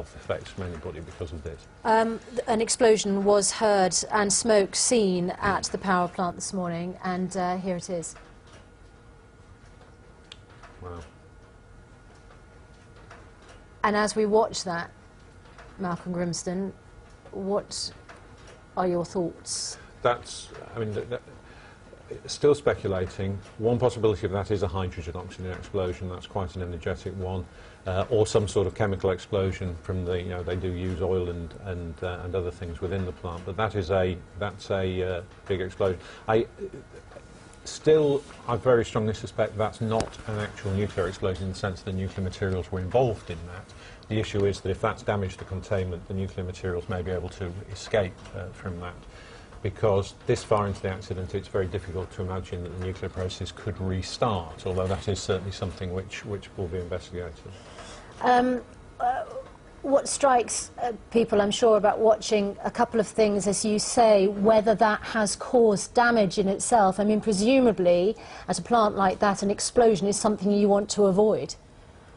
health effects from anybody because of this. An explosion was heard and smoke seen at the power plant this morning, and here it is. Wow. And as we watch that, Malcolm Grimston, what are your thoughts? That's, I mean, still speculating. One possibility of that is a hydrogen-oxygen explosion. That's quite an energetic one, or some sort of chemical explosion from the. You know, they do use oil and other things within the plant, but that's a big explosion. I very strongly suspect that's not an actual nuclear explosion in the sense that the nuclear materials were involved in that. The issue is that if that's damaged the containment, the nuclear materials may be able to escape from that. Because this far into the accident, it's very difficult to imagine that the nuclear process could restart, although that is certainly something which will be investigated. What strikes people, I'm sure, about watching a couple of things, as you say, whether that has caused damage in itself. I mean, presumably, at a plant like that, an explosion is something you want to avoid.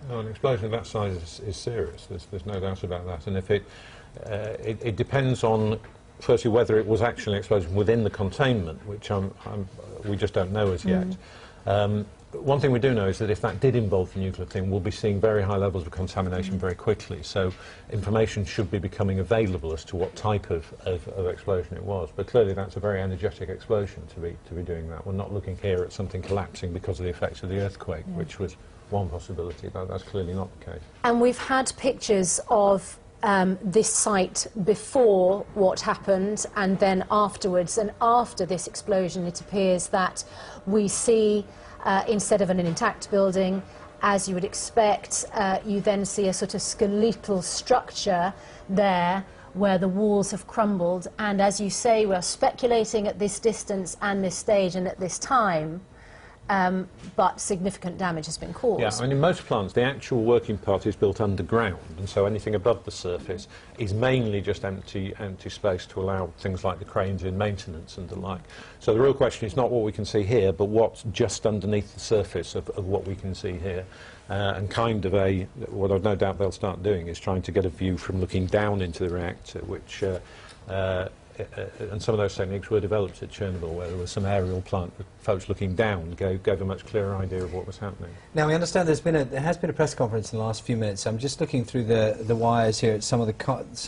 No, an explosion of that size is serious. There's no doubt about that. And if it depends on, firstly, whether it was actually an explosion within the containment, which we just don't know as yet. One thing we do know is that if that did involve the nuclear thing, we'll be seeing very high levels of contamination very quickly. So information should be becoming available as to what type of explosion it was. But clearly that's a very energetic explosion to be doing that. We're not looking here at something collapsing because of the effects of the earthquake, which was one possibility, but that's clearly not the case. And we've had pictures of this site before what happened and then afterwards, and after this explosion it appears that we see instead of an intact building, as you would expect, you then see a sort of skeletal structure there where the walls have crumbled, and as you say, we're speculating at this distance and this stage and at this time, but significant damage has been caused. Yeah, I mean, in most plants, the actual working part is built underground, and so anything above the surface is mainly just empty space to allow things like the cranes in maintenance and the like. So the real question is not what we can see here, but what's just underneath the surface of what we can see here. And kind of what I've no doubt they'll start doing is trying to get a view from looking down into the reactor, which and some of those techniques were developed at Chernobyl, where there was some aerial plant with folks looking down, gave a much clearer idea of what was happening. Now, we understand there has been a press conference in the last few minutes. I'm just looking through the wires here at some of the comments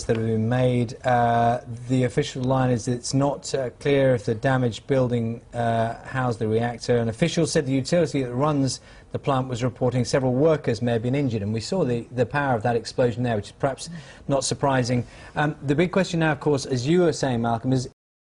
that have been made. The official line is that it's not clear if the damaged building housed the reactor. An official said the utility that runs the plant was reporting several workers may have been injured, and we saw the power of that explosion there, which is perhaps not surprising. The big question now, of course, as you were saying, Malcolm, is